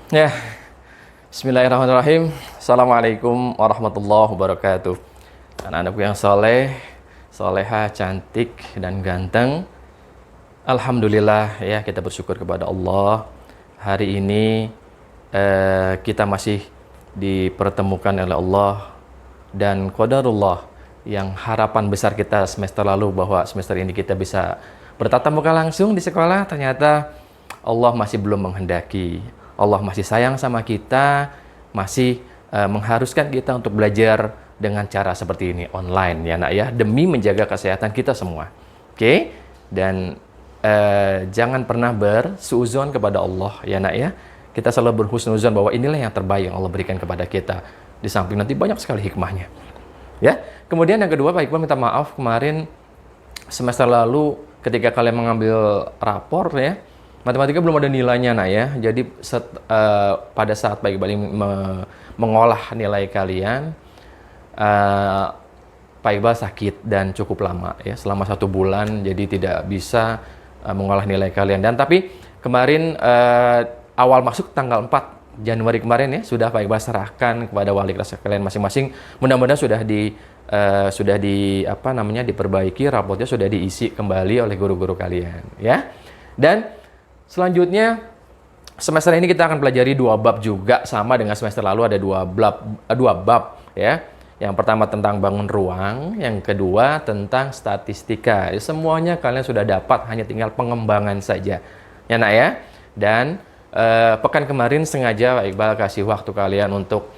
Ya, Bismillahirrahmanirrahim. Assalamualaikum warahmatullahi wabarakatuh. Anak-anakku yang soleh, soleha, cantik, dan ganteng. Alhamdulillah ya, kita bersyukur kepada Allah. Hari ini kita masih dipertemukan oleh Allah dan qadarullah yang harapan besar kita semester lalu bahwa semester ini kita bisa bertatap muka langsung di sekolah, ternyata Allah masih belum menghendaki. Allah masih sayang sama kita, masih mengharuskan kita untuk belajar dengan cara seperti ini, online ya nak ya, demi menjaga kesehatan kita semua. Oke? Dan jangan pernah bersuuzon kepada Allah ya nak ya. Kita selalu berhusnuzon bahwa inilah yang terbaik yang Allah berikan kepada kita. Di samping nanti banyak sekali hikmahnya. Ya. Kemudian yang kedua, Pak Iqbal minta maaf kemarin semester lalu ketika kalian mengambil rapor ya, matematika belum ada nilainya nak ya. Jadi pada saat Pak Iqbal mengolah nilai kalian, Pak Iqbal sakit dan cukup lama ya, selama 1 bulan, jadi tidak bisa mengolah nilai kalian. Dan tapi kemarin awal masuk tanggal 4 Januari kemarin ya, sudah Pak Iqbal serahkan kepada wali kelas kalian masing-masing. Mudah-mudahan sudah diperbaiki, raportnya sudah diisi kembali oleh guru-guru kalian ya. Dan selanjutnya semester ini kita akan pelajari 2 bab juga, sama dengan semester lalu ada 2 bab ya. Yang pertama tentang bangun ruang, yang kedua tentang statistika. Semuanya kalian sudah dapat, hanya tinggal pengembangan saja. Ya nak ya. Dan pekan kemarin sengaja Pak Iqbal kasih waktu kalian untuk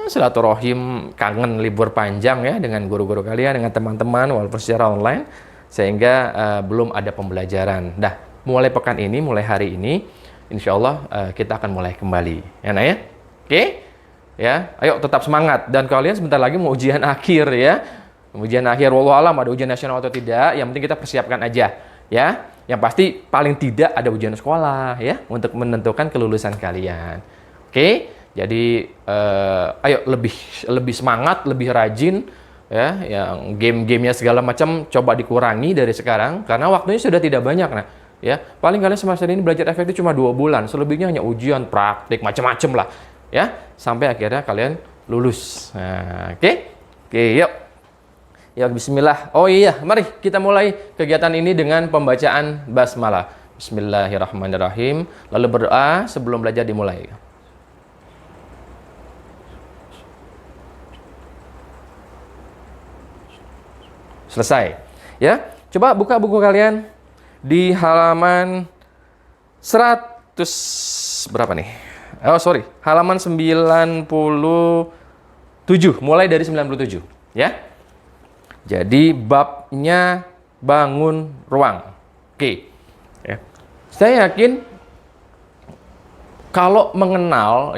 silaturahim, kangen libur panjang ya dengan guru-guru kalian, dengan teman-teman walaupun secara online, sehingga belum ada pembelajaran. Dah, mulai pekan ini, mulai hari ini, insya Allah kita akan mulai kembali. Ya nak ya. Oke? Ya, ayo tetap semangat, dan kalian sebentar lagi mau ujian akhir ya. Ujian akhir, wallahu alam ada ujian nasional atau tidak, yang penting kita persiapkan aja ya. Yang pasti paling tidak ada ujian sekolah ya, untuk menentukan kelulusan kalian. Oke? Jadi ayo lebih semangat, lebih rajin ya. Yang game-gamenya segala macam coba dikurangi dari sekarang karena waktunya sudah tidak banyak nah. Ya, paling kalian semester ini belajar efektif cuma 2 bulan, selebihnya hanya ujian, praktik, macam-macam lah. Ya, sampai akhirnya kalian lulus. Nah, oke, yuk. Ya, bismillah. Oh iya, mari kita mulai kegiatan ini dengan pembacaan basmalah. Bismillahirrahmanirrahim. Lalu berdoa sebelum belajar dimulai. Selesai. Ya, coba buka buku kalian di halaman 100 berapa nih? Oh, sorry. Halaman 97. Mulai dari 97, ya. Jadi babnya bangun ruang. Oke. Ya. Saya yakin kalau mengenal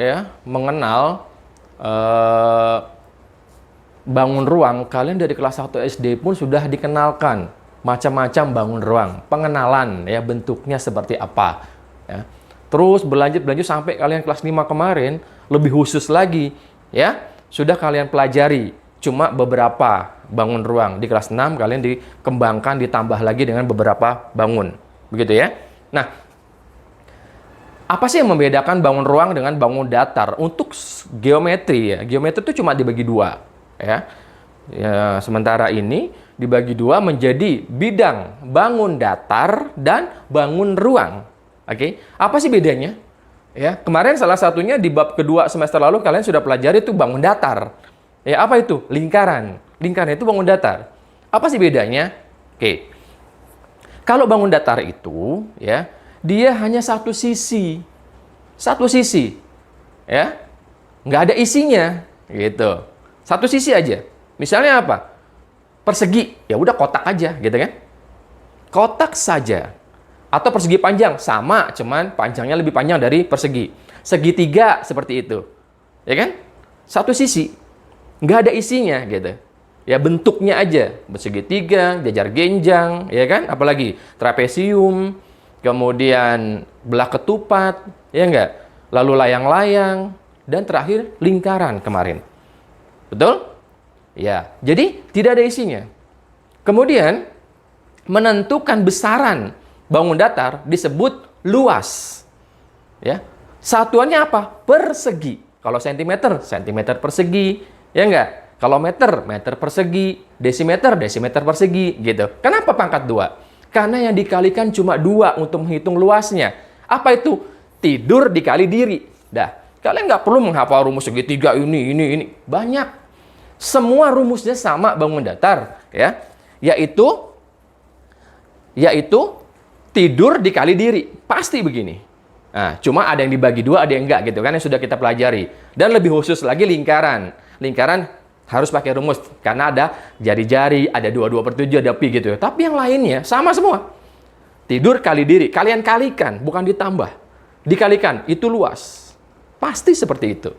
bangun ruang, kalian dari kelas 1 SD pun sudah dikenalkan macam-macam bangun ruang, pengenalan ya, bentuknya seperti apa ya. Terus berlanjut sampai kalian kelas 5 kemarin lebih khusus lagi ya, sudah kalian pelajari cuma beberapa bangun ruang. Di kelas 6 kalian dikembangkan, ditambah lagi dengan beberapa bangun. Begitu ya. Nah, apa sih yang membedakan bangun ruang dengan bangun datar? Untuk geometri ya, geometri itu cuma dibagi 2 ya. Ya, sementara ini dibagi 2 menjadi bidang bangun datar dan bangun ruang. Oke, apa sih bedanya? Ya, kemarin salah satunya di bab kedua semester lalu kalian sudah pelajari itu bangun datar. Ya, apa itu? Lingkaran. Lingkaran itu bangun datar. Apa sih bedanya? Oke. Kalau bangun datar itu, ya, dia hanya satu sisi. Satu sisi. Ya. Nggak ada isinya, gitu. Satu sisi aja. Misalnya apa? Persegi, ya udah kotak aja, gitu kan? Kotak saja. Atau persegi panjang, sama, cuman panjangnya lebih panjang dari persegi. Segitiga seperti itu, ya kan? Satu sisi, nggak ada isinya, gitu. Ya bentuknya aja, bersegitiga, jajar genjang, ya kan? Apalagi trapesium, kemudian belah ketupat, ya enggak? Lalu layang-layang, dan terakhir lingkaran kemarin. Betul? Ya, jadi tidak ada isinya. Kemudian menentukan besaran bangun datar disebut luas. Ya. Satuannya apa? Persegi. Kalau sentimeter, sentimeter persegi. Ya enggak? Kalau meter, meter persegi. Desimeter, desimeter persegi. Gitu. Kenapa pangkat 2? Karena yang dikalikan cuma 2 untuk menghitung luasnya. Apa itu? Tidur dikali diri. Dah. Kalian nggak perlu menghafal rumus segitiga ini. Banyak. Semua rumusnya sama bangun datar. Ya. Yaitu tidur dikali diri. Pasti begini. Nah, cuma ada yang dibagi 2, ada yang enggak gitu kan, yang sudah kita pelajari. Dan lebih khusus lagi lingkaran. Lingkaran harus pakai rumus karena ada jari-jari, ada 22/7, ada pi gitu ya. Tapi yang lainnya sama semua. Tidur kali diri, kalian kalikan, bukan ditambah. Dikalikan, itu luas. Pasti seperti itu.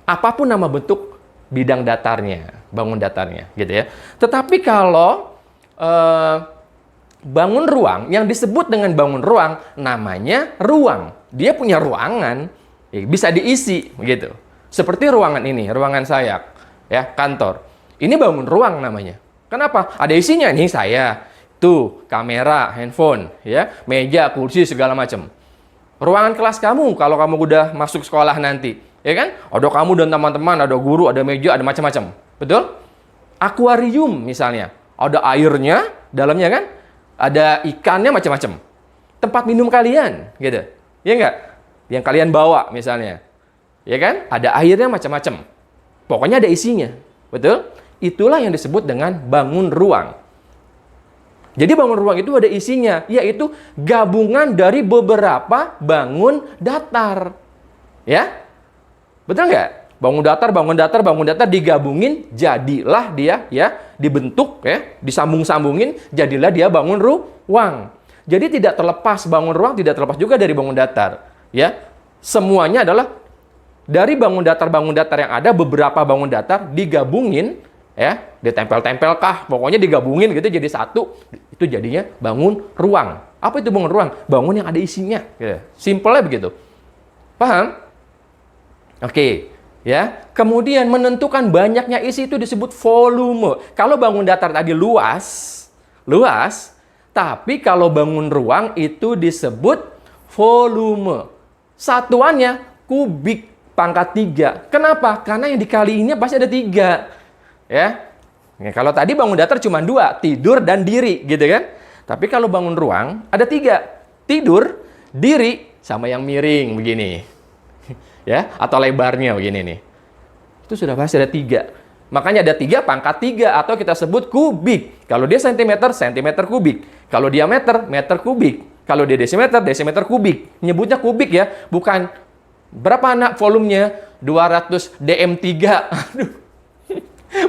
Apapun nama bentuk bidang datarnya, bangun datarnya gitu ya. Tetapi kalau bangun ruang, yang disebut dengan bangun ruang namanya ruang. Dia punya ruangan, bisa diisi begitu. Seperti ruangan ini, ruangan saya, ya, kantor. Ini bangun ruang namanya. Kenapa? Ada isinya nih saya. Tuh, kamera, handphone, ya, meja, kursi segala macam. Ruangan kelas kamu kalau kamu udah masuk sekolah nanti, ya kan? Ada kamu dan teman-teman, ada guru, ada meja, ada macam-macam. Betul? Akuarium misalnya, ada airnya dalamnya kan? Ada ikannya macam-macam. Tempat minum kalian, gitu. Ya enggak? Yang kalian bawa misalnya. Ya kan? Ada airnya macam-macam. Pokoknya ada isinya. Betul? Itulah yang disebut dengan bangun ruang. Jadi bangun ruang itu ada isinya, yaitu gabungan dari beberapa bangun datar. Ya? Betul nggak? Bangun datar digabungin, jadilah dia ya, dibentuk ya, disambung-sambungin, jadilah dia bangun ruang. Jadi tidak terlepas bangun ruang, tidak terlepas juga dari bangun datar, ya. Semuanya adalah dari bangun datar yang ada, beberapa bangun datar digabungin, ya, ditempel-tempelkah, pokoknya digabungin gitu jadi satu, itu jadinya bangun ruang. Apa itu bangun ruang? Bangun yang ada isinya, gitu. Simpelnya begitu. Paham? Oke. Ya, kemudian menentukan banyaknya isi itu disebut volume. Kalau bangun datar tadi luas, tapi kalau bangun ruang itu disebut volume. Satuannya kubik pangkat 3. Kenapa? Karena yang dikaliinnya pasti ada 3. Ya. Kalau tadi bangun datar cuma 2, tidur dan diri, gitu kan? Tapi kalau bangun ruang ada 3. Tidur, diri, sama yang miring begini. Ya, atau lebarnya begini nih. Itu sudah pasti ada 3. Makanya ada 3 pangkat 3 atau kita sebut kubik. Kalau dia sentimeter, sentimeter kubik. Kalau dia meter, meter kubik. Kalau dia desimeter, desimeter kubik. Nyebutnya kubik ya, bukan berapa anak volumenya? 200 dm3. Aduh.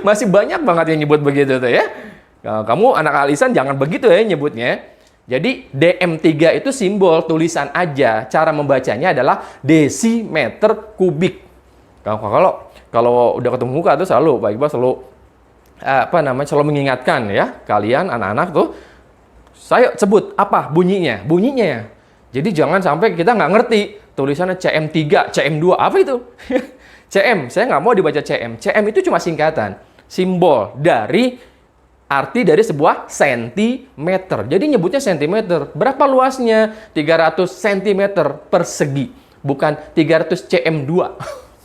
Masih banyak banget yang nyebut begitu tuh ya. Nah, kamu anak alisan jangan begitu ya nyebutnya. Jadi dm3 itu simbol tulisan aja. Cara membacanya adalah desimeter kubik. Kalau udah ketemu muka tuh selalu Pak Iqbal selalu selalu mengingatkan ya kalian anak-anak tuh, saya sebut apa bunyinya. Jadi jangan sampai kita nggak ngerti tulisannya CM3, CM2 apa itu? CM, saya nggak mau dibaca CM. CM itu cuma singkatan, simbol dari arti dari sebuah sentimeter. Jadi nyebutnya sentimeter. Berapa luasnya? 300 cm persegi, bukan 300 cm2.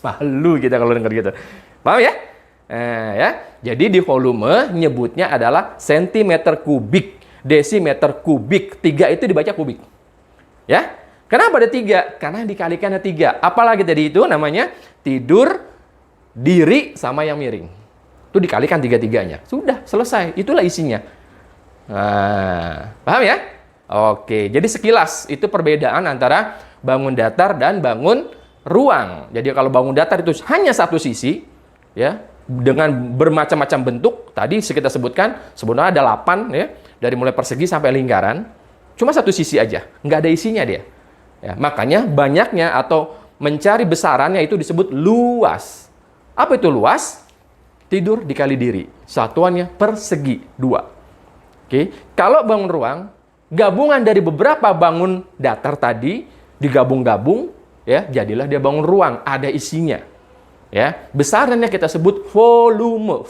Malu kita kalau dengar gitu. Paham ya? Ya. Jadi di volume nyebutnya adalah sentimeter kubik, desimeter kubik. 3 itu dibaca kubik. Ya. Kenapa ada 3? Karena dikalikan ada 3. Apalagi tadi itu namanya tidur, diri, sama yang miring. Itu dikalikan 3-3-nya. Sudah, selesai. Itulah isinya. Nah, paham ya? Oke, jadi sekilas itu perbedaan antara bangun datar dan bangun ruang. Jadi kalau bangun datar itu hanya satu sisi, ya, dengan bermacam-macam bentuk. Tadi kita sebutkan sebenarnya ada 8 ya, dari mulai persegi sampai lingkaran. Cuma satu sisi aja, nggak ada isinya dia. Ya, makanya banyaknya atau mencari besarannya itu disebut luas. Apa itu luas? Tidur dikali diri. Satuannya persegi 2. Oke, kalau bangun ruang, gabungan dari beberapa bangun datar tadi digabung-gabung, ya, jadilah dia bangun ruang, ada isinya. Ya, besarannya kita sebut volume.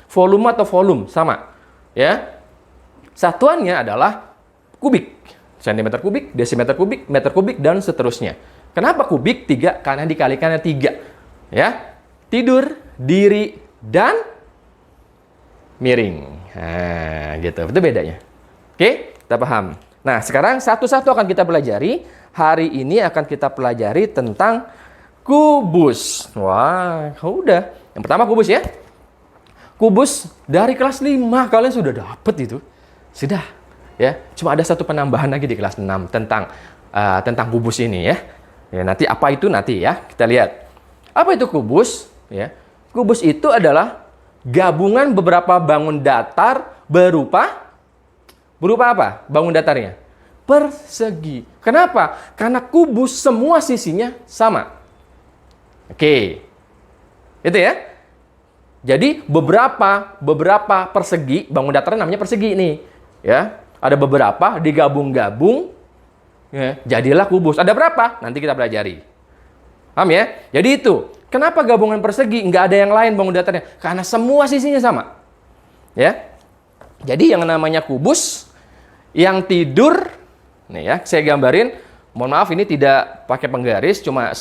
Volume atau volume sama. Ya. Satuannya adalah kubik. Sentimeter kubik, desimeter kubik, meter kubik dan seterusnya. Kenapa kubik? 3, karena dikalikannya 3. Ya. Tidur, diri, dan miring. Nah, gitu. Itu bedanya. Oke, kita paham. Nah, sekarang satu-satu akan kita pelajari. Hari ini akan kita pelajari tentang kubus. Wah, udah. Yang pertama kubus ya. Kubus dari kelas 5 kalian sudah dapat itu. Sudah. Ya, cuma ada satu penambahan lagi di kelas 6 tentang kubus ini ya. Ya, nanti apa itu nanti ya, kita lihat. Apa itu kubus? Ya. Kubus itu adalah gabungan beberapa bangun datar berupa apa? Bangun datarnya persegi. Kenapa? Karena kubus semua sisinya sama. Oke. Itu ya. Jadi beberapa persegi, bangun datarnya namanya persegi nih. Ya. Ada beberapa digabung-gabung, ya, jadilah kubus. Ada berapa? Nanti kita pelajari. Paham ya? Jadi itu. Kenapa gabungan persegi? Nggak ada yang lain bangun datarnya. Karena semua sisinya sama. Ya. Jadi yang namanya kubus, yang tidur, nih ya, saya gambarin. Mohon maaf ini tidak pakai penggaris, cuma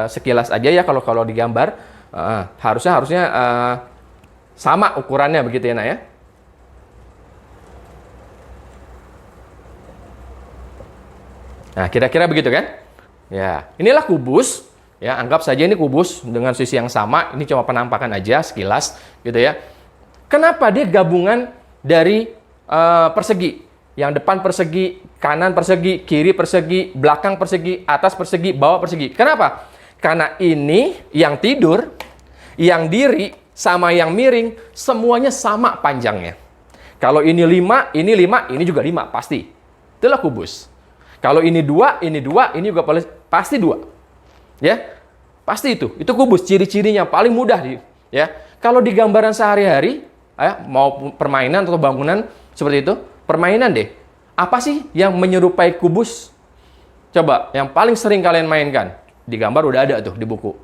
sekilas aja ya kalau digambar. Harusnya sama ukurannya begitu ya, Nak ya. Nah, kira-kira begitu kan? Ya, inilah kubus. Ya, anggap saja ini kubus dengan sisi yang sama. Ini cuma penampakan aja sekilas, gitu ya. Kenapa dia gabungan dari persegi? Yang depan persegi, kanan persegi, kiri persegi, belakang persegi, atas persegi, bawah persegi. Kenapa? Karena ini yang tidur, yang diri, sama yang miring, semuanya sama panjangnya. Kalau ini 5, ini juga 5, pasti. Itulah kubus. Kalau ini 2, ini juga pasti 2. Ya, pasti itu. Itu kubus, ciri-cirinya paling mudah. Ya, kalau di gambaran sehari-hari, ya, mau permainan atau bangunan seperti itu, permainan deh. Apa sih yang menyerupai kubus? Coba, yang paling sering kalian mainkan. Di gambar udah ada tuh di buku.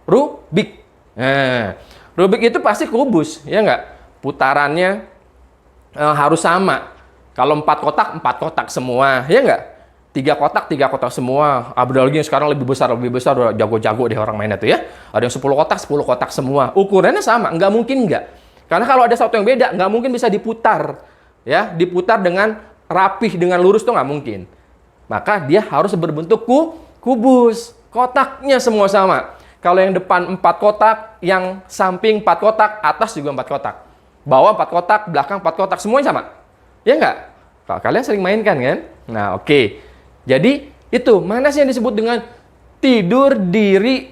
Rubik. Nah, Rubik itu pasti kubus, ya nggak? Putarannya harus sama. Kalau 4 kotak semua, ya nggak? 3 kotak semua. Apalagi yang sekarang lebih besar, udah jago-jago deh orang mainnya tuh ya. Ada yang 10 kotak semua. Ukurannya sama, nggak mungkin nggak. Karena kalau ada satu yang beda, nggak mungkin bisa diputar. Ya, diputar dengan rapih, dengan lurus tuh nggak mungkin. Maka dia harus berbentuk kubus. Kotaknya semua sama. Kalau yang depan 4 kotak, yang samping 4 kotak, atas juga 4 kotak. Bawah 4 kotak, belakang 4 kotak, semuanya sama. Ya nggak? Kalau kalian sering mainkan kan? Nah, oke. Jadi, itu mana sih yang disebut dengan tidur, diri,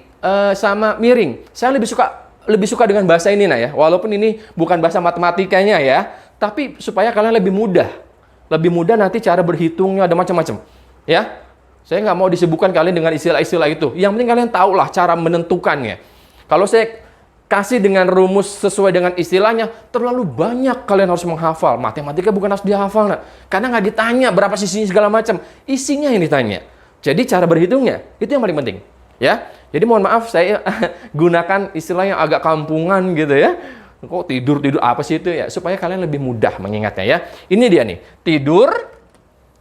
sama miring? Saya lebih suka dengan bahasa ini, nah ya. Walaupun ini bukan bahasa matematikanya ya, tapi supaya kalian lebih mudah. Lebih mudah nanti cara berhitungnya ada macam-macam. Ya. Saya nggak mau disibukkan kalian dengan istilah-istilah itu. Yang penting kalian tahulah cara menentukannya. Kalau saya kasih dengan rumus sesuai dengan istilahnya, terlalu banyak kalian harus menghafal. Matematika bukan harus dihafal, nah. Karena nggak ditanya berapa sisinya segala macam. Isinya yang ditanya. Jadi cara berhitungnya, itu yang paling penting. Ya. Jadi mohon maaf saya gunakan istilah yang agak kampungan gitu ya. Kok tidur apa sih itu ya? Supaya kalian lebih mudah mengingatnya ya. Ini dia nih, tidur,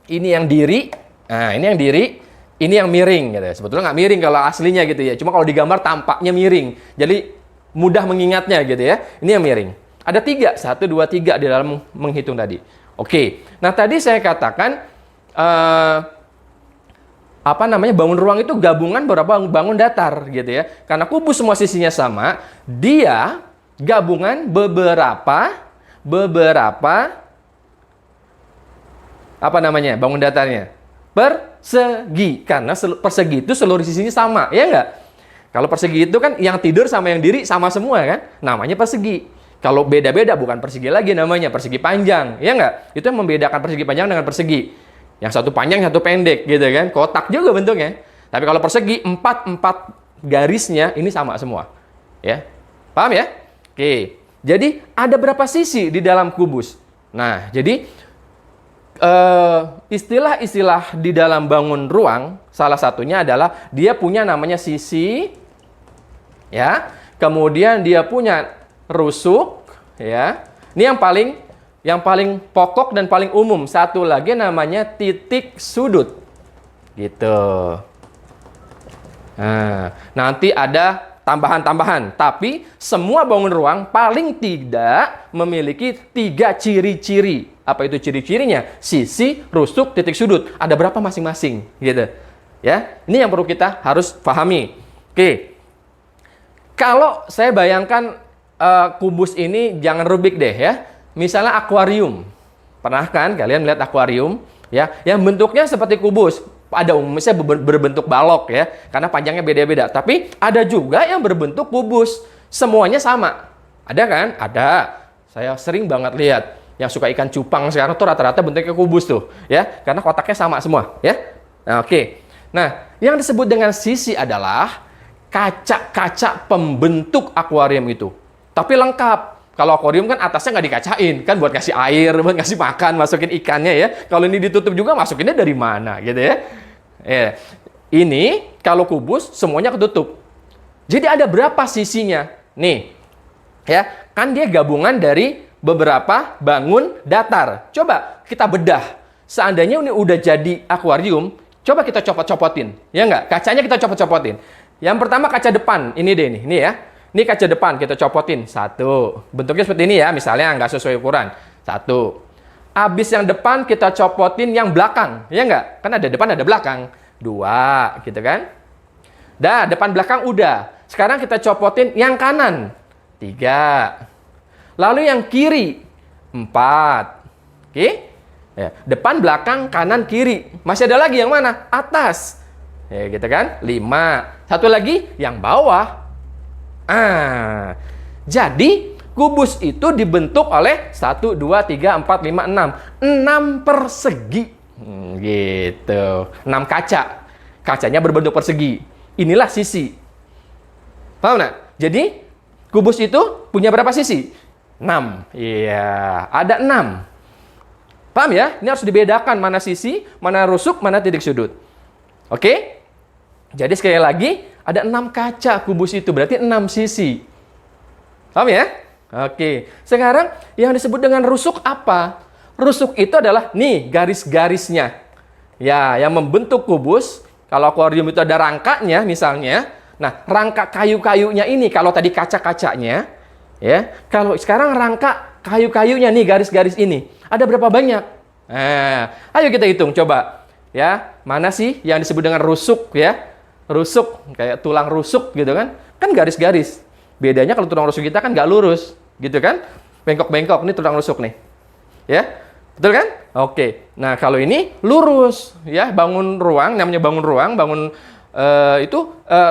ini yang diri, nah ini yang diri, ini yang miring gitu. Sebetulnya nggak miring kalau aslinya gitu ya. Cuma kalau digambar tampaknya miring. Jadi mudah mengingatnya gitu ya. Ini yang miring. Ada 3, 1, 2, 3 di dalam menghitung tadi. Oke. Nah tadi saya katakan bangun ruang itu gabungan beberapa bangun datar gitu ya. Karena kubus semua sisinya sama, dia gabungan beberapa bangun datarnya persegi. Karena persegi itu seluruh sisinya sama, ya enggak? Kalau persegi itu kan yang tidur sama yang diri sama semua kan, namanya persegi. Kalau beda-beda bukan persegi lagi, namanya persegi panjang, ya enggak? Itu yang membedakan persegi panjang dengan persegi. Yang satu panjang, satu pendek gitu kan. Kotak juga bentuknya. Tapi kalau persegi 4 garisnya ini sama semua. Ya. Paham ya? Oke. Jadi ada berapa sisi di dalam kubus? Nah, jadi istilah-istilah di dalam bangun ruang salah satunya adalah dia punya namanya sisi, ya. Kemudian dia punya rusuk, ya. Ini yang paling pokok dan paling umum. Satu lagi namanya titik sudut. Gitu. Nah, nanti ada tambahan-tambahan. Tapi semua bangun ruang paling tidak memiliki 3 ciri-ciri. Apa itu ciri-cirinya? Sisi, rusuk, titik sudut. Ada berapa masing-masing, gitu. Ya, ini yang perlu kita harus pahami. Oke. Kalau saya bayangkan kubus ini jangan rubik deh ya. Misalnya akuarium. Pernah kan kalian melihat akuarium ya, yang bentuknya seperti kubus. Ada umumnya berbentuk balok ya, karena panjangnya beda-beda. Tapi ada juga yang berbentuk kubus. Semuanya sama. Ada kan? Ada. Saya sering banget lihat yang suka ikan cupang sekarang tuh rata-rata bentuknya kubus tuh, ya, karena kotaknya sama semua, ya. Nah, oke. Nah, yang disebut dengan sisi adalah kaca-kaca pembentuk akuarium itu. Tapi lengkap. Kalau akuarium kan atasnya nggak dikacain, kan buat ngasih air, buat ngasih makan, masukin ikannya ya. Kalau ini ditutup juga, masukinnya dari mana, gitu ya. Ini kalau kubus semuanya ketutup. Jadi ada berapa sisinya? Nih, ya, kan dia gabungan dari beberapa bangun datar. Coba kita bedah. Seandainya ini udah jadi akuarium, coba kita copot-copotin. Ya nggak? Kacanya kita copot-copotin. Yang pertama kaca depan. Ini deh, nih ya. Ini kaca depan, kita copotin. 1. Bentuknya seperti ini ya, misalnya nggak sesuai ukuran. 1. Abis yang depan, kita copotin yang belakang. Ya nggak? Kan ada depan, ada belakang. 2, gitu kan? Dah, depan belakang udah. Sekarang kita copotin yang kanan. 3. Lalu yang kiri 4. Oke? Ya, depan, belakang, kanan, kiri. Masih ada lagi yang mana? Atas. Ya, gitu kan? 5. Satu lagi yang bawah. Jadi kubus itu dibentuk oleh 1, 2, 3, 4, 5, 6. 6 persegi. Gitu. 6 kaca. Kacanya berbentuk persegi. Inilah sisi. Paham nggak? Jadi kubus itu punya berapa sisi? 6. Iya, ada 6. Paham ya? Ini harus dibedakan mana sisi, mana rusuk, mana titik sudut. Oke? Jadi sekali lagi, ada 6 kaca kubus itu, berarti 6 sisi. Paham ya? Oke. Sekarang yang disebut dengan rusuk apa? Rusuk itu adalah nih garis-garisnya. Ya, yang membentuk kubus. Kalau akuarium itu ada rangkanya misalnya. Nah, rangka kayu-kayunya ini kalau tadi kaca-kacanya, ya. Kalau sekarang rangka kayu-kayunya nih garis-garis ini. Ada berapa banyak? Nah, ayo kita hitung coba. Ya, mana sih yang disebut dengan rusuk ya? Rusuk, kayak tulang rusuk gitu kan. Kan garis-garis. Bedanya kalau tulang rusuk kita kan nggak lurus, gitu kan? Bengkok-bengkok, ini tulang rusuk nih. Ya, betul kan? Oke. Nah, kalau ini lurus, ya, bangun ruang, namanya bangun ruang,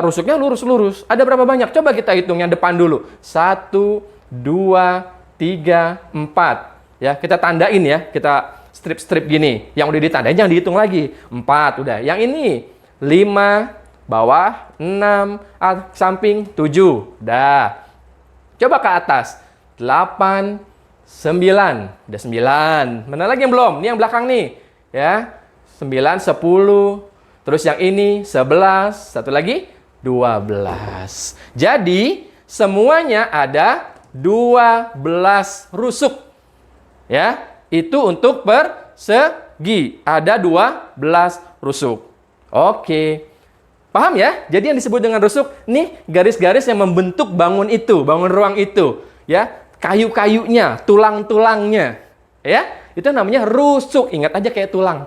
rusuknya lurus-lurus. Ada berapa banyak? Coba kita hitung yang depan dulu. 1, 2, 3, 4. Ya, kita tandain ya, kita strip-strip gini. Yang udah ditandain jangan dihitung lagi. 4 udah. Yang ini 5, bawah 6, samping 7. Dah. Coba ke atas. 8, 9. Udah 9. Mana lagi yang belum? Ini yang belakang nih. Ya. 9, 10. Terus yang ini 11. Satu lagi 12. Jadi semuanya ada 12 rusuk. Ya. Itu untuk persegi. Ada 12 rusuk. Oke. Paham ya? Jadi yang disebut dengan rusuk, nih garis-garis yang membentuk bangun itu, bangun ruang itu. Ya, kayu-kayunya, tulang-tulangnya. Ya, itu namanya rusuk. Ingat aja kayak tulang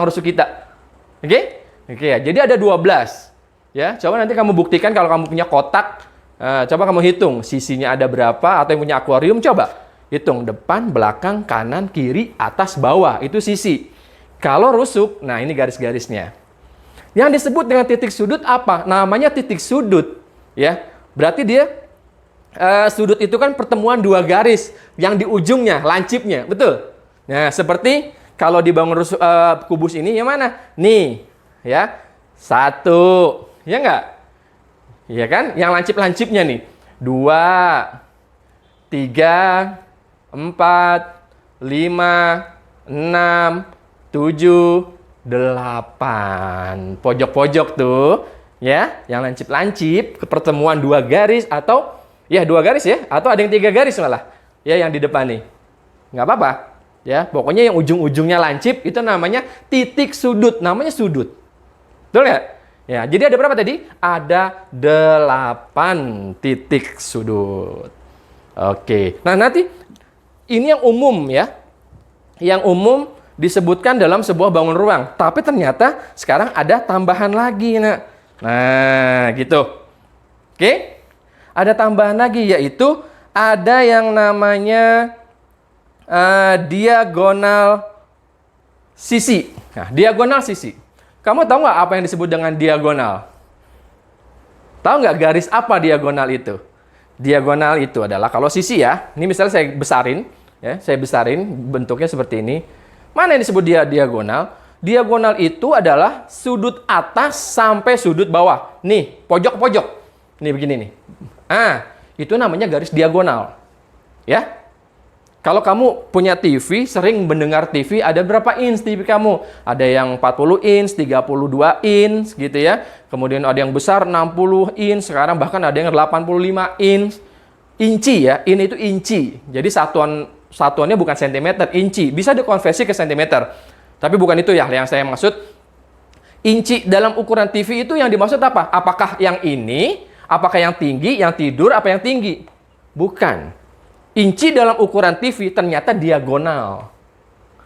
rusuk kita. Oke? Oke ya, jadi ada 12. Ya, coba nanti kamu buktikan kalau kamu punya kotak. Coba kamu hitung sisinya ada berapa, atau yang punya akuarium, coba hitung depan, belakang, kanan, kiri, atas, bawah. Itu sisi. Kalau rusuk, nah ini garis-garisnya. Yang disebut dengan titik sudut apa? Namanya titik sudut. Ya, berarti dia sudut itu kan pertemuan 2 garis yang di ujungnya, lancipnya, betul? Nah, seperti kalau dibangun kubus ini yang mana? Nih, ya, 1, ya nggak? Iya kan? Yang lancip-lancipnya nih, 2, 3, 4, 5, 6, 7, 8. Pojok-pojok tuh, ya, yang lancip-lancip ke pertemuan 2 garis atau ya 2 garis ya, atau ada yang 3 garis malah. Ya, yang di depan nih. Nggak apa-apa. Ya, pokoknya yang ujung-ujungnya lancip itu namanya titik sudut, namanya sudut. Betul nggak? Ya, jadi ada berapa tadi? Ada 8 titik sudut. Oke. Nah, nanti ini yang umum ya. Yang umum disebutkan dalam sebuah bangun ruang. Tapi ternyata sekarang ada tambahan lagi, nak. Nah, gitu. Oke. Ada tambahan lagi, yaitu ada yang namanya diagonal sisi. Nah, diagonal sisi. Kamu tahu nggak apa yang disebut dengan diagonal? Tahu nggak garis apa diagonal itu? Diagonal itu adalah kalau sisi ya. Ini misalnya saya besarin, ya, saya besarin bentuknya seperti ini. Mana yang disebut diagonal? Diagonal itu adalah sudut atas sampai sudut bawah. Nih, pojok-pojok. Nih begini nih. Itu namanya garis diagonal. Ya. Kalau kamu punya TV, sering mendengar TV, ada berapa inch TV kamu? Ada yang 40 inch, 32 inch gitu ya. Kemudian ada yang besar 60 inch, sekarang bahkan ada yang 85 inch. Inci ya, ini itu inci. Jadi satuannya bukan sentimeter, inci. Bisa dikonversi ke sentimeter. Tapi bukan itu ya yang saya maksud. Inci dalam ukuran TV itu yang dimaksud apa? Apakah yang ini? Apakah yang tinggi, yang tidur, apa yang tinggi? Bukan. Inci dalam ukuran TV ternyata diagonal.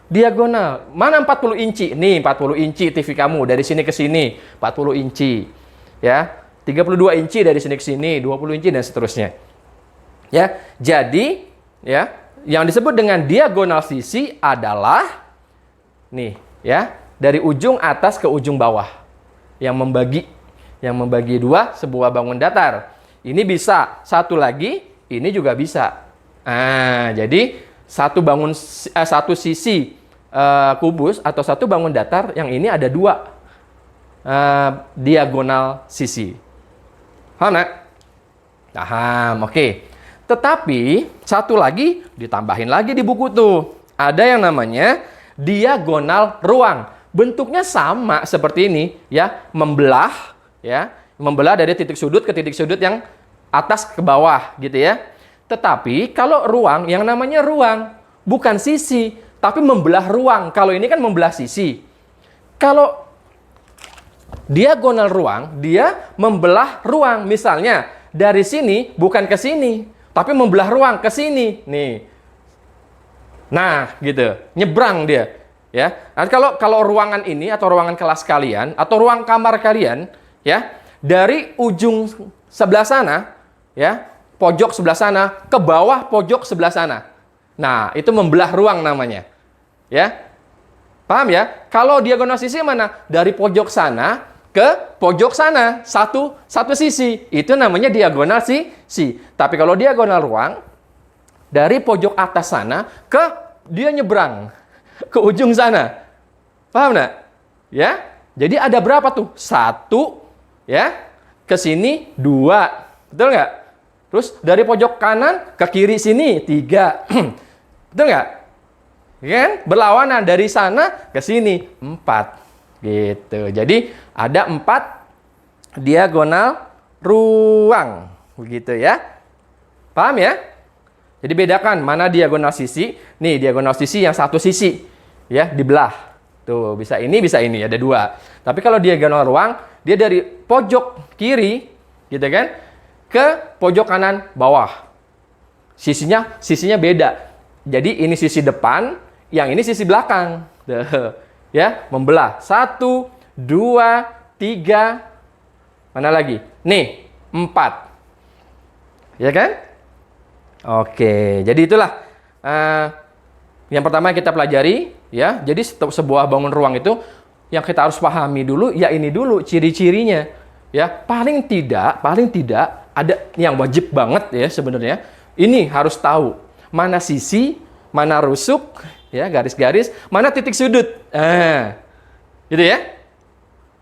Diagonal. Mana 40 inci? Nih 40 inci TV kamu. Dari sini ke sini. 40 inci. Ya. 32 inci dari sini ke sini. 20 inci dan seterusnya. Ya. Jadi, ya, yang disebut dengan diagonal sisi adalah nih, ya, dari ujung atas ke ujung bawah. Yang membagi dua sebuah bangun datar. Ini bisa. Satu lagi, ini juga bisa. Jadi satu sisi kubus atau satu bangun datar yang ini ada dua diagonal sisi. Paham, nak? Paham, oke. Tetapi satu lagi ditambahin lagi di buku tuh. Ada yang namanya diagonal ruang. Bentuknya sama seperti ini, ya, membelah, ya, membelah dari titik sudut ke titik sudut yang atas ke bawah, gitu ya. Tetapi kalau ruang, yang namanya ruang bukan sisi, tapi membelah ruang. Kalau ini kan membelah sisi. Kalau diagonal ruang, dia membelah ruang. Misalnya dari sini bukan ke sini, tapi membelah ruang ke sini. Nih. Nah, gitu. Nyebrang dia. Ya. Nah, kalau ruangan ini atau ruangan kelas kalian atau ruang kamar kalian, ya, dari ujung sebelah sana, ya, pojok sebelah sana ke bawah pojok sebelah sana. Nah, itu membelah ruang namanya. Ya. Paham ya? Kalau diagonal sisi mana? Dari pojok sana ke pojok sana, satu sisi. Itu namanya diagonal sisi. Tapi kalau diagonal ruang dari pojok atas sana ke dia nyebrang ke ujung sana. Paham enggak? Ya. Jadi ada berapa tuh? 1, ya. Ke sini 2. Betul nggak? Terus dari pojok kanan ke kiri sini 3. Betul nggak? Kan? Berlawanan dari sana ke sini 4. Gitu. Jadi ada 4 diagonal ruang. Begitu ya. Paham ya? Jadi bedakan mana diagonal sisi. Nih diagonal sisi yang satu sisi. Ya, dibelah. Tuh, bisa ini, ada 2. Tapi kalau diagonal ruang, dia dari pojok kiri, gitu kan, ke pojok kanan bawah. Sisinya beda. Jadi ini sisi depan, yang ini sisi belakang. Ya, membelah. 1, 2, 3. Mana lagi? Nih, 4. Ya kan? Oke, jadi itulah yang pertama kita pelajari, ya. Jadi sebuah bangun ruang itu yang kita harus pahami dulu, ya ini dulu ciri-cirinya. Ya, paling tidak ada yang wajib banget ya sebenarnya. Ini harus tahu mana sisi, mana rusuk, ya, garis-garis, mana titik sudut. Gitu ya.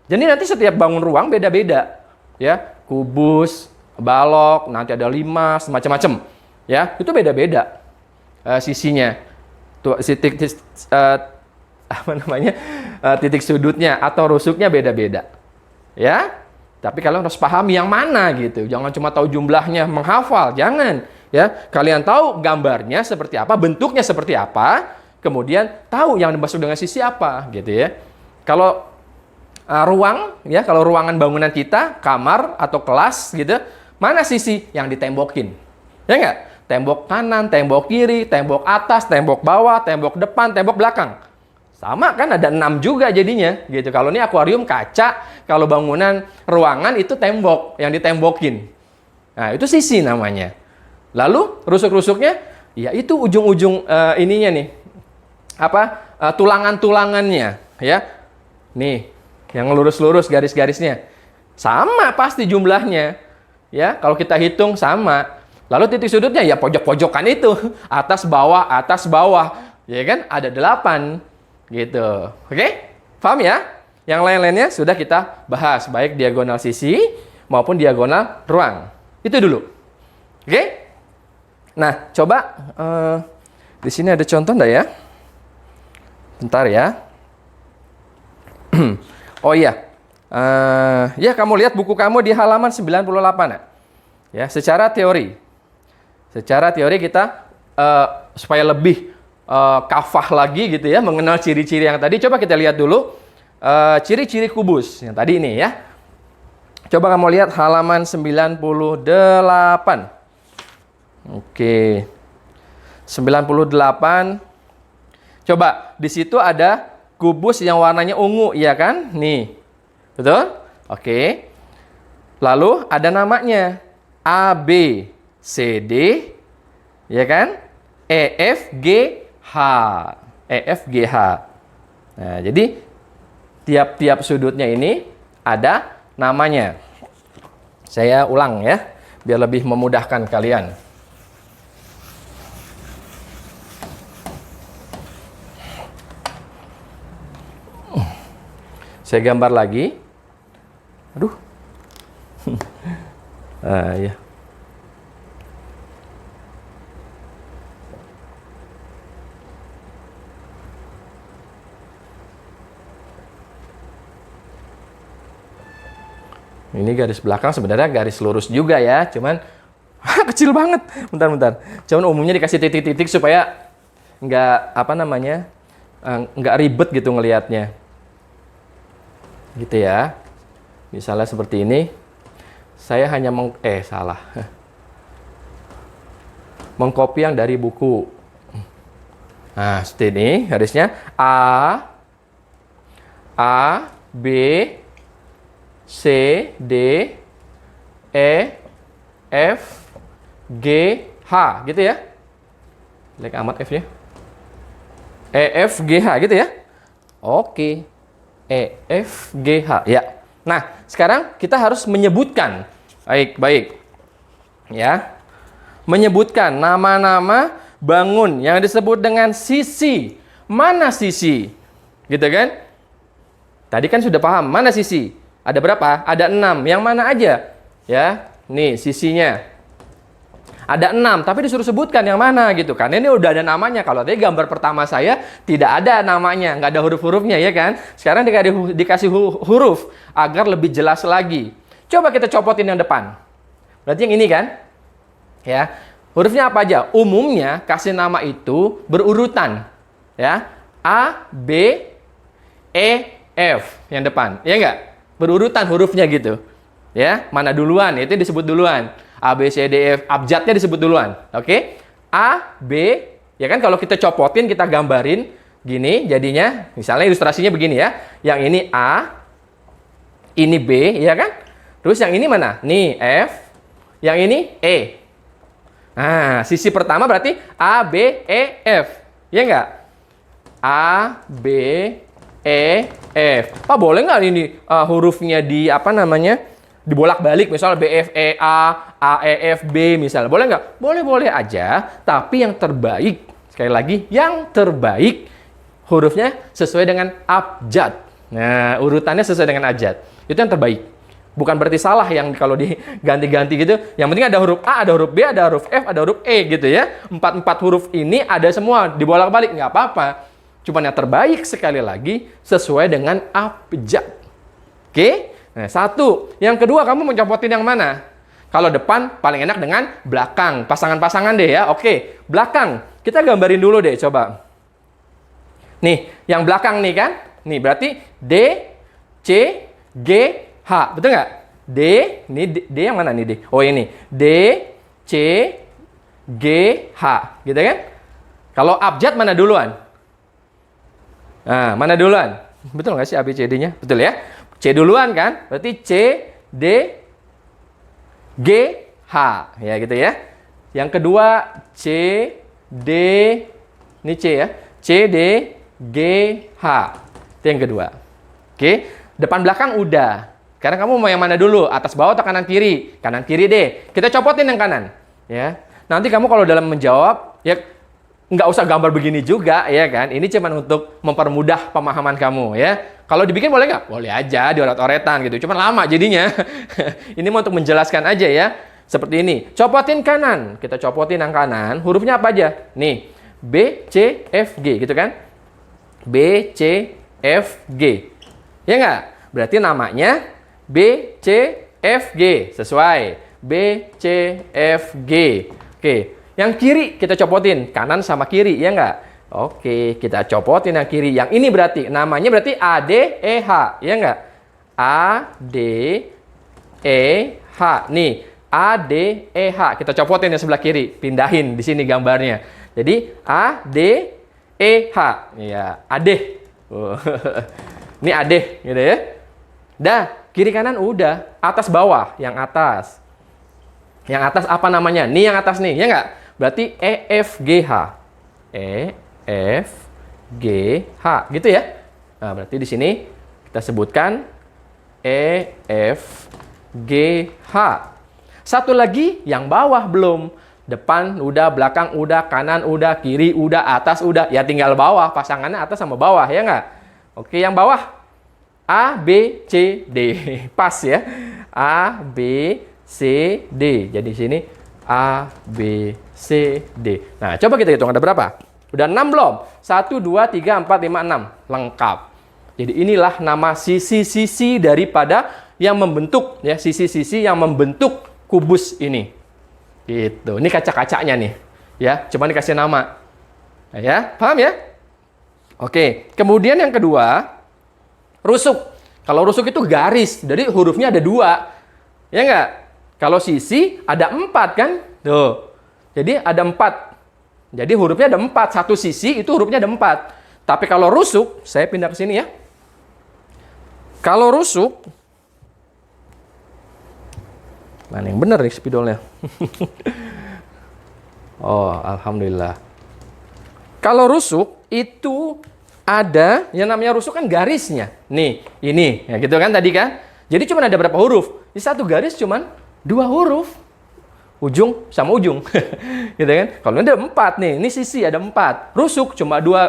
Jadi nanti setiap bangun ruang beda-beda. Ya, kubus, balok, nanti ada limas, macam-macam. Ya, itu beda-beda sisinya. Tuh, titik sudutnya atau rusuknya beda-beda. Ya. Tapi kalian harus pahami yang mana gitu. Jangan cuma tahu jumlahnya, menghafal, jangan. Ya, kalian tahu gambarnya seperti apa, bentuknya seperti apa, kemudian tahu yang dimaksud dengan sisi apa, gitu ya. Kalau ruang, ya, kalau ruangan bangunan kita, kamar atau kelas gitu, mana sisi yang ditembokin? Ya nggak? Tembok kanan, tembok kiri, tembok atas, tembok bawah, tembok depan, tembok belakang. Sama kan, ada 6 juga jadinya gitu. Kalau ini akuarium kaca, kalau bangunan ruangan itu tembok yang ditembokin. Nah, itu sisi namanya. Lalu rusuk-rusuknya, ya itu ujung-ujung ininya nih. Tulangan-tulangannya, ya. Nih, yang lurus-lurus garis-garisnya. Sama pasti jumlahnya. Ya, kalau kita hitung sama. Lalu titik sudutnya ya pojok-pojokan itu. Atas bawah. Ya kan? Ada 8. Gitu. Oke? Paham ya? Yang lain-lainnya sudah kita bahas, baik diagonal sisi maupun diagonal ruang. Itu dulu. Oke? Nah, coba di sini ada contoh enggak ya? Bentar ya. Oh iya. Ya, kamu lihat buku kamu di halaman 98. Ya, secara teori. Secara teori kita supaya lebih kafah lagi gitu ya, mengenal ciri-ciri yang tadi. Coba kita lihat dulu ciri-ciri kubus yang tadi ini ya. Coba kamu lihat halaman 98. Oke. 98. Coba, di situ ada kubus yang warnanya ungu, iya kan? Nih. Betul? Oke. Lalu ada namanya. A, B, C, D. Ya kan? E, F, G, H. E, F, G, H. Nah, jadi tiap-tiap sudutnya ini ada namanya. Saya ulang ya, biar lebih memudahkan kalian. Saya gambar lagi. Aduh. Ya. Ini garis belakang sebenarnya garis lurus juga ya, cuman kecil banget. Bentar. Cuman umumnya dikasih titik-titik supaya nggak ribet gitu ngelihatnya. Gitu ya. Misalnya seperti ini. Saya hanya mengcopy yang dari buku. Nah, seperti ini garisnya A, B, C, D, E, F, G, H, gitu ya. Jelek amat F-nya. E, F, G, H, gitu ya. Oke. E, F, G, H, ya. Nah, sekarang kita harus menyebutkan. Baik. Ya. Menyebutkan nama-nama bangun yang disebut dengan sisi. Mana sisi? Gitu kan? Tadi kan sudah paham, mana sisi? Ada berapa? Ada 6. Yang mana aja? Ya, nih sisinya. Ada 6, tapi disuruh sebutkan yang mana gitu kan. Ini udah ada namanya. Kalau tadi gambar pertama saya tidak ada namanya, nggak ada huruf-hurufnya ya kan. Sekarang dikasih huruf agar lebih jelas lagi. Coba kita copotin yang depan. Berarti yang ini kan? Ya. Hurufnya apa aja? Umumnya kasih nama itu berurutan. Ya. A, B, E, F yang depan. Ya enggak? Berurutan hurufnya gitu. Ya, mana duluan? Itu disebut duluan. A, B, C, D, F, abjadnya disebut duluan. Oke? A, B, ya kan kalau kita copotin, kita gambarin gini jadinya. Misalnya ilustrasinya begini ya. Yang ini A, ini B, ya kan? Terus yang ini mana? Nih, F. Yang ini E. Nah, sisi pertama berarti A, B, E, F. Ya enggak? A, B, E, F. Pak, boleh nggak ini hurufnya dibolak-balik, misalnya B, F, E, A, E, F, B, misalnya. Boleh nggak? Boleh-boleh aja, tapi yang terbaik, sekali lagi, yang terbaik, hurufnya sesuai dengan abjad. Nah, urutannya sesuai dengan abjad. Itu yang terbaik. Bukan berarti salah yang kalau diganti-ganti gitu. Yang penting ada huruf A, ada huruf B, ada huruf F, ada huruf E gitu ya. 4 huruf ini ada semua, dibolak-balik, nggak apa-apa. Cuman yang terbaik sekali lagi sesuai dengan abjad. Oke? Nah, satu. Yang kedua, kamu mencopotin yang mana? Kalau depan, paling enak dengan belakang. Pasangan-pasangan deh ya. Oke, belakang. Kita gambarin dulu deh, coba. Nih, yang belakang nih kan? Nih, berarti D, C, C, G, H. Betul nggak? D, ini D yang mana nih D? Oh ini. D, C, G, H. Gitu kan? Kalau abjad mana duluan? Nah, mana duluan? Betul nggak sih ABCD-nya? Betul ya? C duluan kan? Berarti C, D, G, H. Ya gitu ya. Yang kedua C, D, ini C ya. C, D, G, H. Itu yang kedua. Oke. Depan belakang udah. Sekarang kamu mau yang mana dulu? Atas bawah atau kanan kiri? Kanan kiri deh. Kita copotin yang kanan. Ya. Nanti kamu kalau dalam menjawab, ya nggak usah gambar begini juga, ya kan? Ini cuma untuk mempermudah pemahaman kamu, ya. Kalau dibikin boleh nggak? Boleh aja, dioret-oretan gitu. Cuma lama jadinya. Ini mau untuk menjelaskan aja ya. Seperti ini. Copotin kanan. Kita copotin yang kanan. Hurufnya apa aja? Nih. B, C, F, G. Gitu kan? B, C, F, G. Ya nggak? Berarti namanya B, C, F, G. Sesuai. B, C, F, G. Oke. Yang kiri kita copotin. Kanan sama kiri. Ya nggak? Oke. Kita copotin yang kiri. Yang ini berarti. Namanya berarti A, D, E, H. Ya nggak? A, D, E, H. Nih. A, D, E, H. Kita copotin yang sebelah kiri. Pindahin di sini gambarnya. Jadi A, D, E, H. Ya. Ade. Ini ade. Gitu ya. Dah. Kiri kanan udah. Atas bawah. Yang atas. Yang atas apa namanya? Nih yang atas nih. Ya nggak? Berarti E, F, G, H. E, F, G, H. Gitu ya. Nah, berarti di sini kita sebutkan E, F, G, H. Satu lagi yang bawah belum. Depan udah, belakang udah, kanan udah, kiri udah, atas udah. Ya tinggal bawah. Pasangannya atas sama bawah. Ya nggak? Oke, yang bawah. A, B, C, D. Pas ya. A, B, C, D. Jadi di sini A, B, C, D. Nah, coba kita hitung ada berapa? Udah 6 belum? 1, 2, 3, 4, 5, 6. Lengkap. Jadi inilah nama sisi-sisi daripada yang membentuk, ya, sisi-sisi yang membentuk kubus ini. Gitu. Ini kaca-kacanya nih. Ya, cuma dikasih nama. Nah, ya, paham ya? Oke. Kemudian yang kedua, rusuk. Kalau rusuk itu garis. Jadi hurufnya ada 2. Ya enggak? Kalau sisi ada 4 kan? Tuh. Jadi ada 4. Jadi hurufnya ada 4. Satu sisi itu hurufnya ada 4. Tapi kalau rusuk, saya pindah ke sini ya. Kalau rusuk, mana yang benar nih spidolnya? Oh, alhamdulillah. Kalau rusuk itu ada yang namanya rusuk kan garisnya. Nih, ini. Ya gitu kan tadi kan? Jadi cuma ada berapa huruf? Di satu garis cuma 2 huruf. Ujung sama ujung. Gitu kan? Kalau ini ada 4 nih. Ini sisi ada 4. Rusuk cuma 2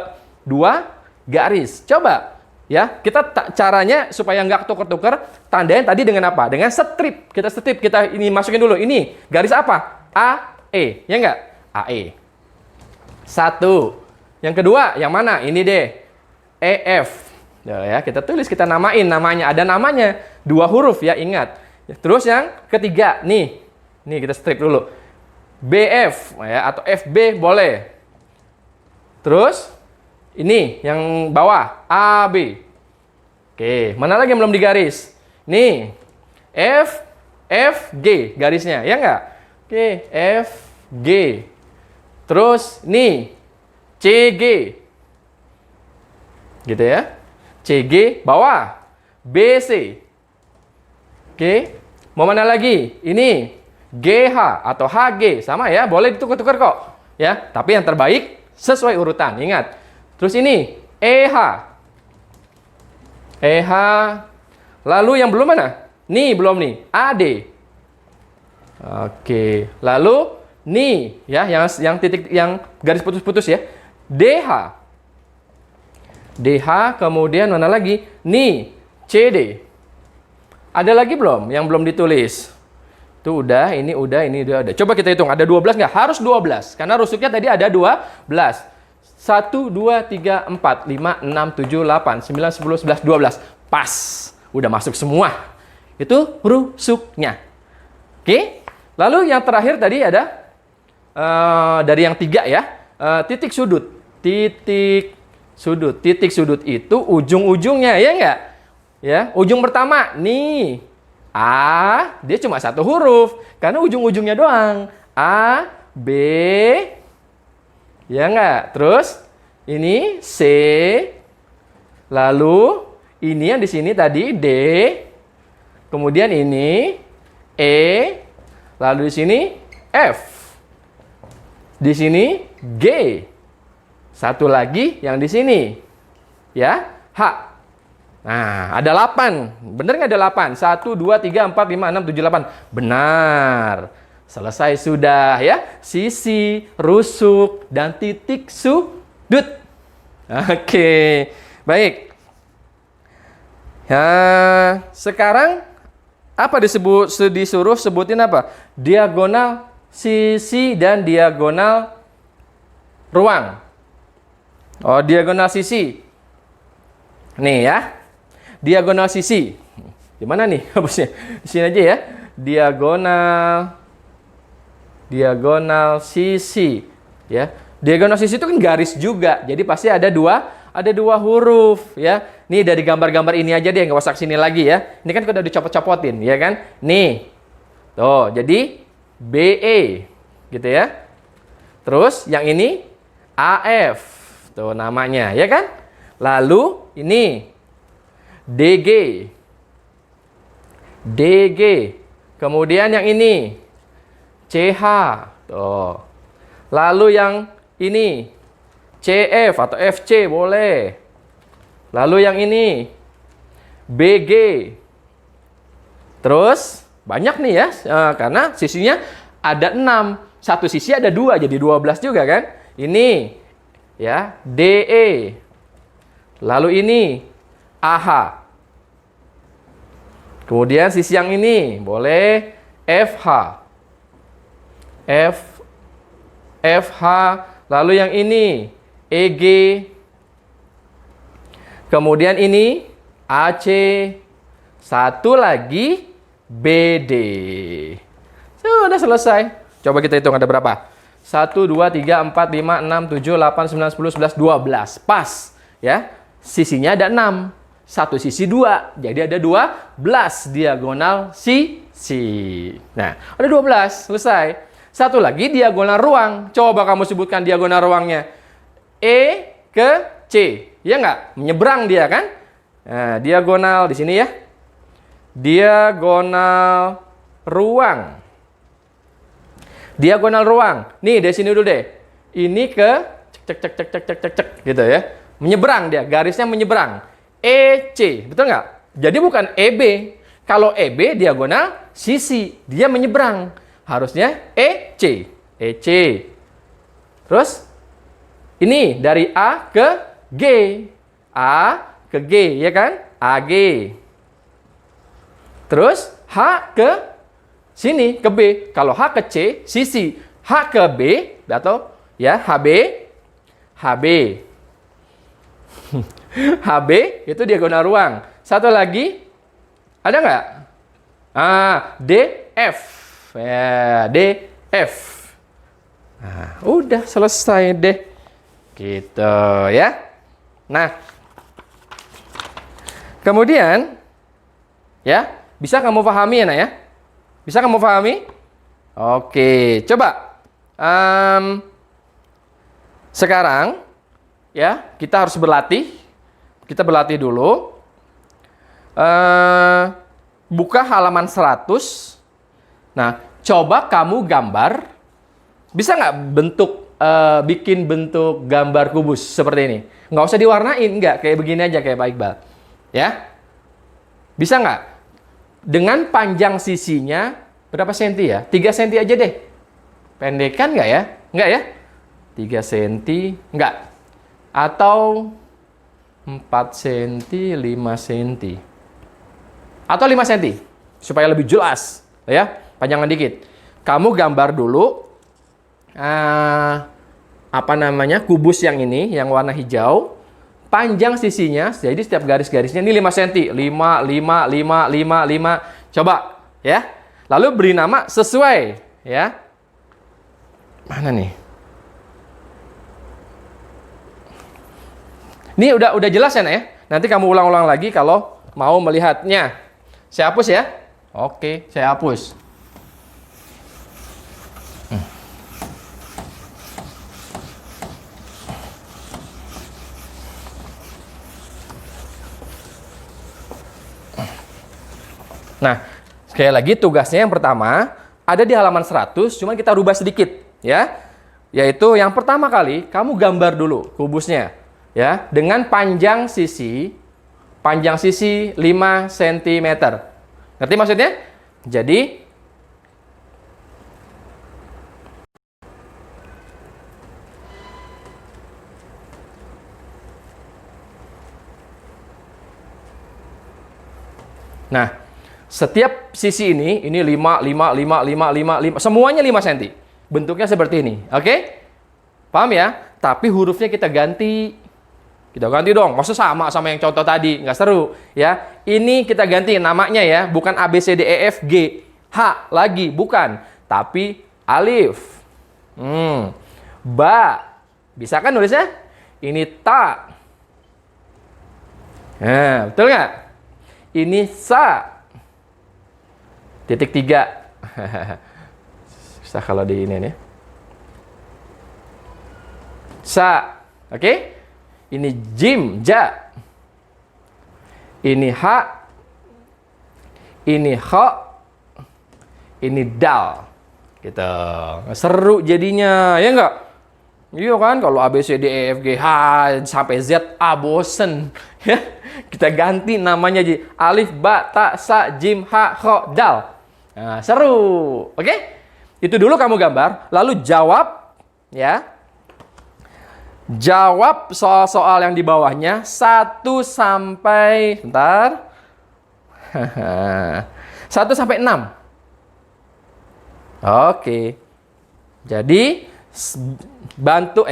garis. Coba. Ya, kita caranya supaya nggak tuker-tuker, tandain tadi dengan apa? Dengan strip. Kita strip, kita ini masukin dulu. Ini garis apa? A, E. Ya nggak? A, E. 1. Yang kedua, yang mana? Ini deh. E, F. Ya, kita tulis, kita namain namanya. Ada namanya. 2 huruf ya, ingat. Terus yang ketiga, nih. Nih kita strip dulu. BF ya, atau FB boleh. Terus ini yang bawah AB. Oke, mana lagi yang belum digaris? Nih. FG garisnya, ya enggak? Oke, FG. Terus nih CG. Gitu ya. CG bawah. BC. Oke. Mau mana lagi? Ini GH atau HG. Sama ya, boleh ditukar-tukar kok. Ya, tapi yang terbaik sesuai urutan. Ingat. Terus ini EH. EH. Lalu yang belum mana? Nih, belum nih. AD. Oke. Lalu nih ya, yang titik yang garis putus-putus ya. DH. DH, kemudian mana lagi? Nih, CD. Ada lagi belum yang belum ditulis? Itu udah, ini udah, ini udah. Coba kita hitung, ada 12 nggak? Harus 12, karena rusuknya tadi ada 12. 1, 2, 3, 4, 5, 6, 7, 8, 9, 10, 11, 12. Pas. Udah masuk semua. Itu rusuknya. Oke? Lalu yang terakhir tadi ada dari yang 3 ya. Titik sudut. Titik sudut. Titik sudut itu ujung-ujungnya, ya nggak? Ya, ujung pertama nih. A, dia cuma satu huruf karena ujung-ujungnya doang. A, B, ya enggak? Terus ini C, lalu ini yang di sini tadi D, kemudian ini E, lalu di sini F, di sini G, satu lagi yang di sini, ya H. Nah, ada 8. Bener nggak ada 8? 1, 2, 3, 4, 5, 6, 7, 8. Benar. Selesai sudah ya. Sisi, rusuk, dan titik sudut. Oke. Baik. Ya, sekarang apa disuruh sebutin apa? Diagonal sisi dan diagonal ruang. Oh, diagonal sisi. Nih ya. Diagonal sisi. Di mana nih hapusnya? Di sini aja ya. Diagonal sisi. Ya. Diagonal sisi itu kan garis juga. Jadi pasti ada dua huruf ya. Nih dari gambar-gambar ini aja deh, nggak usah sini lagi ya. Ini kan udah dicopot-copotin ya kan? Nih. Tuh, jadi BE gitu ya. Terus yang ini AF. Tuh namanya ya kan? Lalu ini DG. Kemudian yang ini CH. Tuh. Lalu yang ini CF atau FC boleh. Lalu yang ini BG. Terus banyak nih ya, karena sisinya ada 6. Satu sisi ada 2, jadi 12 juga kan. Ini ya DE. Lalu ini AH. Kemudian sisi yang ini boleh FH. FH. Lalu yang ini EG. Kemudian ini AC. Satu lagi BD. Sudah selesai. Coba kita hitung ada berapa? 1, 2, 3, 4, 5, 6, 7, 8, 9, 10, 11, 12. Pas. Ya. Sisinya ada 6. Satu sisi 2. Jadi ada 12 diagonal sisi. Nah, ada 12. Selesai. Satu lagi diagonal ruang. Coba kamu sebutkan diagonal ruangnya. E ke C. Ya nggak? Menyeberang dia kan? Nah, diagonal di sini ya. Diagonal ruang. Diagonal ruang. Nih, dari sini dulu deh. Ini ke cek gitu ya. Menyeberang dia, garisnya menyeberang. EC, betul nggak? Jadi bukan EB. Kalau EB diagonal sisi, dia menyeberang. Harusnya EC. EC. Terus ini dari A ke G. A ke G, ya kan? AG. Terus H ke sini, ke B. Kalau H ke C, sisi. H ke B, atau ya HB. HB. HB itu diagonal ruang. Satu lagi, ada nggak? DF. Ya, DF. Nah, udah selesai deh. Gitu ya. Nah, kemudian ya, bisa kamu pahami ya, Nak ya? Bisa kamu pahami? Oke, coba. Sekarang ya, kita harus berlatih. Kita berlatih dulu. Buka halaman 100. Nah, coba kamu gambar. Bisa nggak bikin bentuk gambar kubus seperti ini? Nggak usah diwarnain, nggak. Kayak begini aja, kayak Pak Iqbal. Ya? Bisa nggak? Dengan panjang sisinya, berapa senti ya? 3 senti aja deh. Pendekan nggak ya? Nggak ya? 3 senti, nggak. Atau 4 cm, 5 cm. Atau 5 cm. Supaya lebih jelas. Ya, panjangan dikit. Kamu gambar dulu. Kubus yang ini, yang warna hijau. Panjang sisinya, jadi setiap garis-garisnya ini 5 cm. 5, 5, 5, 5, 5. Coba, ya. Lalu beri nama sesuai. Ya. Mana nih? Ini udah jelas ya, Nak ya? Nanti kamu ulang-ulang lagi kalau mau melihatnya? Saya hapus ya. Oke, saya hapus. Nah, sekali lagi tugasnya yang pertama ada di halaman 100, cuman kita rubah sedikit ya. Yaitu yang pertama kali kamu gambar dulu kubusnya ya dengan panjang sisi 5 cm. Ngerti maksudnya? Jadi nah, setiap sisi ini 5, 5, 5, 5, 5, 5, semuanya 5 cm. Bentuknya seperti ini, oke? Paham ya? Tapi hurufnya kita ganti. Kita ganti dong, maksud sama yang contoh tadi, nggak seru ya. Ini kita ganti namanya ya, bukan A, B, C, D, E, F, G, H lagi, bukan. Tapi alif. Ba. Bisa kan nulisnya? Ini ta. Nah, betul nggak? Ini sa. Titik 3. Susah kalau di ini nih. Sa. Oke? Ini jim, ja. Ini ha. Ini kha. Ini dal. Gitu. Seru jadinya, ya enggak? Iya kan? Kalau A, B, C, D, E, F, G, H sampai Z, bosen. Ya, kita ganti namanya jadi alif, ba, ta, sa, jim, ha, kha, dal. Nah, seru. Oke? Itu dulu kamu gambar, lalu jawab ya. Jawab soal-soal yang di bawahnya 1 sampai bentar. 1 sampai 6. Oke. Jadi bantu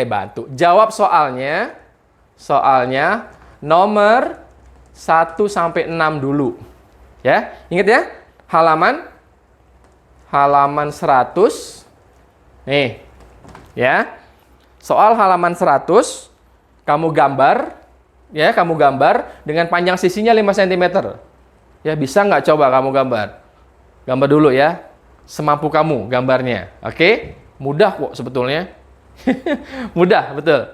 jawab soalnya nomor 1 sampai 6 dulu. Ya, ingat ya? Halaman 100. Nih. Ya. Soal halaman 100 kamu gambar dengan panjang sisinya 5 cm. Ya, bisa nggak coba kamu gambar? Gambar dulu ya. Semampu kamu gambarnya. Oke? Mudah kok sebetulnya. Mudah, betul.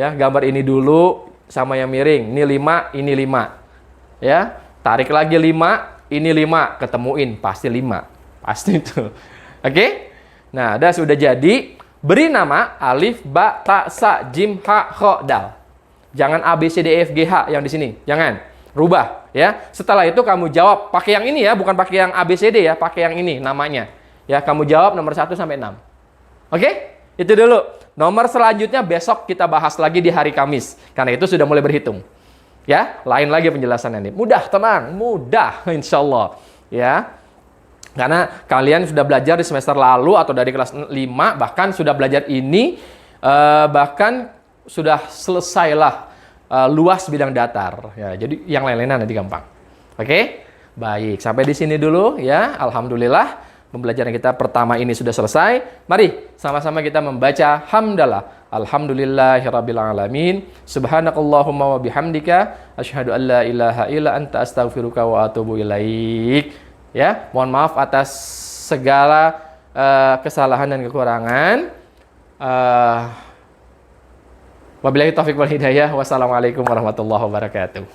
Ya, gambar ini dulu sama yang miring. Ini 5, ini 5. Ya, tarik lagi 5, ini 5, ketemuin pasti 5. Pasti itu. Oke? Nah, sudah jadi. Beri nama alif, ba, ta, sa, jim, ha, kha, dal. Jangan A, B, C, D, E, F, G, H yang di sini. Jangan. Rubah ya. Setelah itu kamu jawab pakai yang ini ya, bukan pakai yang A, B, C, D ya, pakai yang ini namanya. Ya, kamu jawab nomor 1 sampai 6. Oke? Itu dulu. Nomor selanjutnya besok kita bahas lagi di hari Kamis. Karena itu sudah mulai berhitung. Ya, lain lagi penjelasannya ini. Mudah, tenang, mudah insya Allah. Ya. Karena kalian sudah belajar di semester lalu atau dari kelas 5, bahkan sudah belajar ini, bahkan sudah selesailah luas bidang datar. Ya, jadi yang lain-lainnya nanti gampang. Oke? Baik, sampai di sini dulu ya. Alhamdulillah, pembelajaran kita pertama ini sudah selesai. Mari sama-sama kita membaca hamdalah. Alhamdulillahirabbil alamin. Subhanakallahumma wa bihamdika asyhadu an la ilaha illa anta astaghfiruka wa atubu ilaik. Ya, mohon maaf atas segala kesalahan dan kekurangan. Wabillahi taufiq wal hidayah. Wassalamualaikum warahmatullahi wabarakatuh.